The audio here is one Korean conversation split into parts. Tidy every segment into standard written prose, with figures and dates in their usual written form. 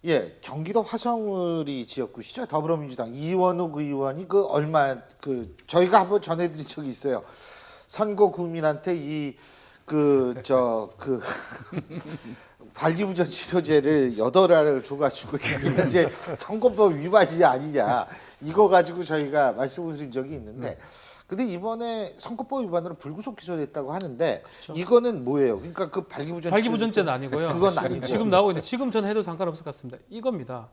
예, 경기도 화성을이 지역구시죠. 더불어민주당 이원욱 의원이 그 얼마 그 저희가 한번 전해드린 적이 있어요. 선거 국민한테 이 발기부전 치료제를 8알을 줘가지고 이제 선거법 위반이 아니냐 이거 가지고 저희가 말씀을 드린 적이 있는데 근데 이번에 선거법 위반으로 불구속 기소됐다고 하는데 이거는 뭐예요? 그러니까 그 발기부전죄는 아니고요. 그건 아니고 지금 나오고 있는데 지금 전 해도 상관없을 것 같습니다. 이겁니다.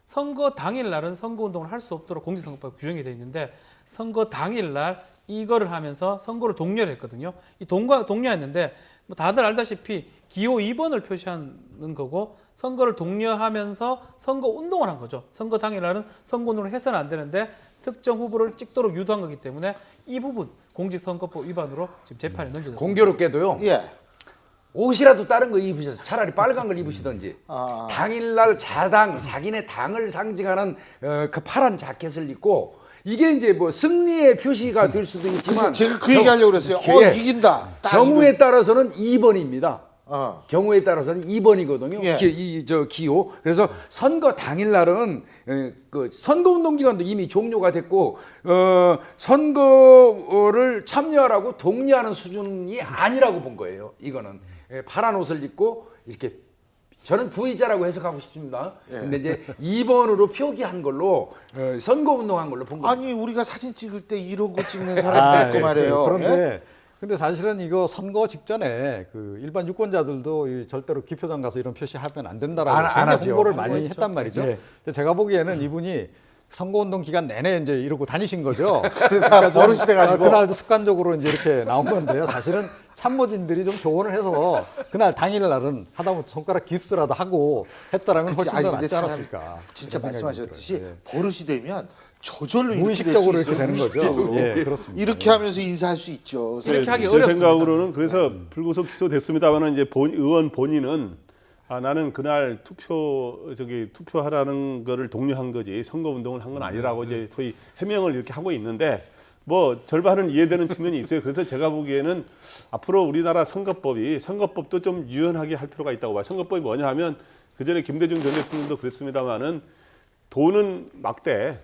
선거 당일날은 선거운동을 할 수 없도록 공직선거법 규정이 되어 있는데 선거 당일날 이거를 하면서 선거를 독려를 했거든요. 이 독려했는데 뭐 다들 알다시피 기호 2번을 표시하는 거고 선거를 독려하면서 선거 운동을 한 거죠. 선거 당일날은 선거 운동을 해서는 안 되는데 특정 후보를 찍도록 유도한 거기 때문에 이 부분 공직선거법 위반으로 지금 재판에 넘겨졌습니다. 공교롭게도요. 예. 옷이라도 다른 거 입으셔서 차라리 빨간 걸 입으시던지 당일날 자기네 당을 상징하는 그 파란 자켓을 입고 이게 이제 뭐 승리의 표시가 될 수도 있지만 제가 그 얘기하려고 그랬어요. 예. 이긴다. 경우에 따라서는 2번입니다. 경우에 따라서는 2번이거든요. 예. 기호. 그래서 선거 당일날은 그 선거운동 기간도 이미 종료가 됐고 선거를 참여하라고 독려하는 수준이 아니라고 본 거예요. 이거는 파란 옷을 입고 이렇게 저는 부의자라고 해석하고 싶습니다. 근데 이제 2번으로 표기한 걸로 선거운동한 걸로 본 거예요. 아니 우리가 사진 찍을 때 이러고 찍는 사람도 있고 말이에요. 그런데 근데 사실은 이거 선거 직전에 그 일반 유권자들도 이 절대로 기표장 가서 이런 표시하면 안 된다라고 안 하죠. 홍보를 안 많이 했죠. 했단 말이죠. 네. 근데 제가 보기에는 이분이 선거운동 기간 내내 이제 이러고 다니신 거죠. 그러니까 버릇이 돼가지고. 그날도 습관적으로 이제 이렇게 나온 건데요. 사실은 참모진들이 좀 조언을 해서 그날 당일날은 하다못해 손가락 깁스라도 하고 했더라면 훨씬 더 낫지 않았을까. 진짜 그런 생각이 말씀하셨듯이 들어요. 예. 버릇이 되면 저절로 무의식적으로 이렇게 이렇게 되는 거죠. 무의식적으로. 예, 그렇습니다. 이렇게 하면서 인사할 수 있죠. 이렇게 하기 제 어렵습니다. 생각으로는 그래서 불구속 기소됐습니다만은 이제 의원 본인은 나는 그날 투표하라는 거를 독려한 거지 선거 운동을 한 건 아니라고 이제 소위 해명을 이렇게 하고 있는데 뭐 절반은 이해되는 측면이 있어요. 그래서 제가 보기에는 앞으로 우리나라 선거법도 좀 유연하게 할 필요가 있다고 봐요. 선거법이 뭐냐 하면 그전에 김대중 전 대통령도 그랬습니다만은 돈은 막되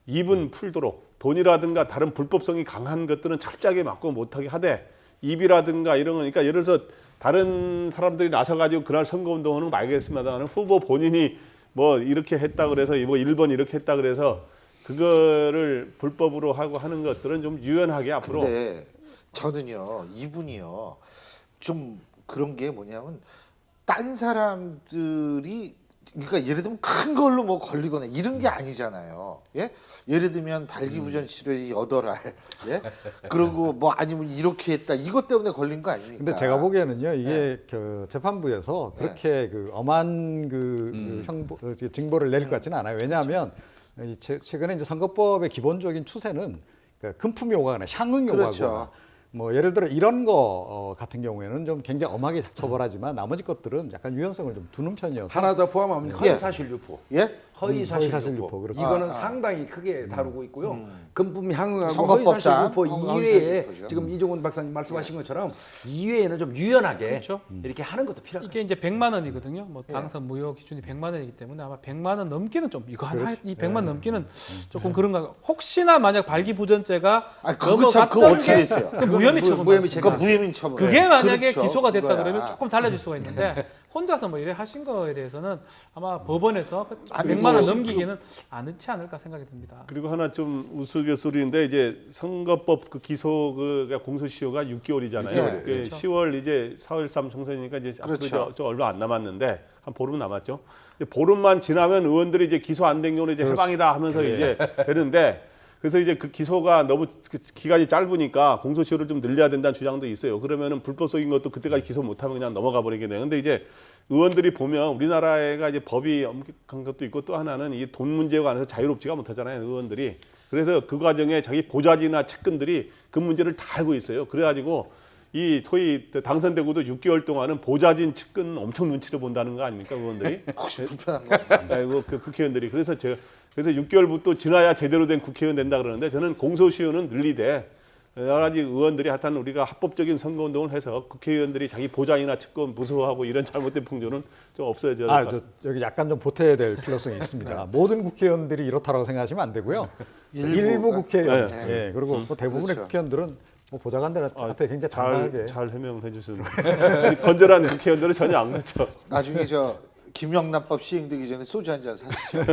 입은 풀도록 돈이라든가 다른 불법성이 강한 것들은 철저하게 막고 못하게 하되 입이라든가 이런 거니까 예를 들어서 다른 사람들이 나서가지고 그날 선거운동하는 거 알겠습니다만 후보 본인이 뭐 이렇게 했다 그래서 뭐 1번 이렇게 했다 그래서 그거를 불법으로 하고 하는 것들은 좀 유연하게 앞으로. 근데 저는요 이분이요 좀 그런 게 뭐냐면 딴 사람들이 그러니까 예를 들면 큰 걸로 뭐 걸리거나 이런 게 아니잖아요. 예? 예를 들면 발기부전 치료제 8알. 예? 그리고 뭐 아니면 이렇게 했다. 이것 때문에 걸린 거 아닙니까? 근데 제가 보기에는요 이게 그 재판부에서 그렇게 그 엄한 징벌을 내릴 것 같지는 않아요. 왜냐하면 최근에 이제 선거법의 기본적인 추세는 그 금품 요구하거나 향응 요구하거나 그렇죠. 뭐 예를 들어 이런 거 같은 경우에는 좀 굉장히 엄하게 처벌하지만 나머지 것들은 약간 유연성을 좀 두는 편이어서 하나 더 포함하면 허위사실 유포. 예? 허위사실 허위사실 유포. 유포, 그렇죠. 이거는 상당히 크게 다루고 있고요. 금품 향응하고 선거법상 허위사실 유포 허위사실 이외에 유포죠. 지금 이종훈 박사님 말씀하신 것처럼 이외에는 좀 유연하게 그렇죠. 이렇게 하는 것도 필요합니다. 이게 이제 100만 원이거든요. 뭐 당선 무효 기준이 100만 원이기 때문에 아마 100만 원 넘기는 좀 이거 하나 이 100만 넘기는 조금 그런가. 혹시나 만약 발기부전죄가 그거 참 그거 어떻게 됐어요? 그 무혐의 처분. 무혐의 그거 무혐의 처분. 그게 만약에 그렇죠. 기소가 됐다 그거야. 그러면 조금 달라질 수가 있는데 혼자서 뭐 이래 하신 거에 대해서는 아마 법원에서 아니, 100만 원 뭐, 넘기기는 않지 않을까 생각이 듭니다. 그리고 하나 좀 우스갯소리인데 이제 선거법 그 기소 공소시효가 6개월이잖아요. 6개월. 그렇죠. 10월 이제 4.13 총선이니까 이제 그렇죠. 앞으로 저 얼마 안 남았는데 한 보름 남았죠. 보름만 지나면 의원들이 이제 기소 안 된 경우는 이제 해방이다 하면서 이제 되는데 그래서 이제 그 기소가 너무 기간이 짧으니까 공소시효를 좀 늘려야 된다는 주장도 있어요. 그러면은 불법적인 것도 그때까지 기소 못하면 그냥 넘어가 버리게 돼요. 근데 이제 의원들이 보면 우리나라가 이제 법이 엄격한 것도 있고 또 하나는 이 돈 문제가 관해서 자유롭지가 못하잖아요. 의원들이. 그래서 그 과정에 자기 보좌진이나 측근들이 그 문제를 다 알고 있어요. 그래가지고 이 소위 당선되고도 6개월 동안은 보좌진 측근 엄청 눈치를 본다는 거 아닙니까 의원들이? 혹시 불편한 거. 아이고 그 국회의원들이 그래서 6개월부터 지나야 제대로 된 국회의원 된다 그러는데 저는 공소시효는 늘리되 여러 가지 의원들이 하여튼 우리가 합법적인 선거운동을 해서 국회의원들이 자기 보장이나 측근 무서워하고 이런 잘못된 풍조는 좀 없어져야 될 것 같습니다. 여기 약간 좀 보태야 될 필요성이 있습니다. 모든 국회의원들이 이렇다라고 생각하시면 안 되고요. 일부 국회의원, 네. 예, 그리고 뭐 대부분의 그렇죠. 국회의원들은 뭐 보좌관들 앞에 굉장히 당당하게 잘 해명을 해주셨는데 건전한 국회의원들은 전혀 안 그렇죠. 나중에 저 김영란법 시행되기 전에 소주 한 잔 사시죠.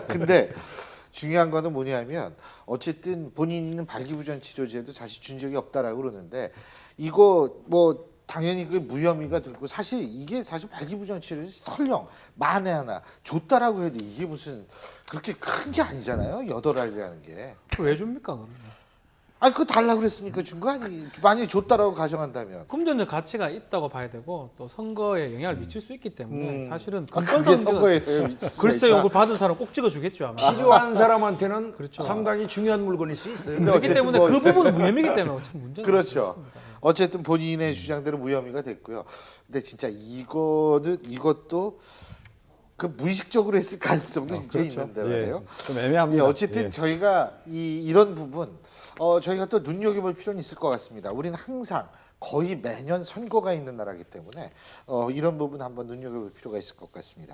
근데 중요한 거는 뭐냐면 어쨌든 본인은 발기부전 치료제도 사실 준 적이 없다라고 그러는데 이거 뭐 당연히 그 무혐의가 되고 사실 이게 사실 발기부전 치료제 설령 만에 하나 줬다라고 해도 이게 무슨 그렇게 큰 게 아니잖아요. 8알이라는 게. 왜 줍니까 그러면? 아니 그거 달라고 그랬으니까 준 거 아니. 만약에 줬다라고 가정한다면. 금전적 가치가 있다고 봐야 되고 또 선거에 영향을 미칠 수 있기 때문에 사실은 아, 금권 그게 선거 선거에 미칠 수가 글쎄요, 있다. 이걸 받은 사람 꼭 찍어주겠죠 아마. 필요한 사람한테는 그렇죠. 상당히 중요한 물건일 수 있어요. 근데 그렇기 어쨌든 때문에 뭐- 그 부분은 무혐의이기 때문에 참 문제가 그렇죠. 없습니다. 어쨌든 본인의 주장대로 무혐의가 됐고요. 근데 진짜 이것도 그 무의식적으로 했을 가능성도 진짜 있는데 말이에요. 좀 예, 애매합니다. 어쨌든 예. 저희가 이런 부분 저희가 또 눈여겨볼 필요는 있을 것 같습니다. 우리는 항상 거의 매년 선거가 있는 나라이기 때문에 이런 부분 한번 눈여겨볼 필요가 있을 것 같습니다.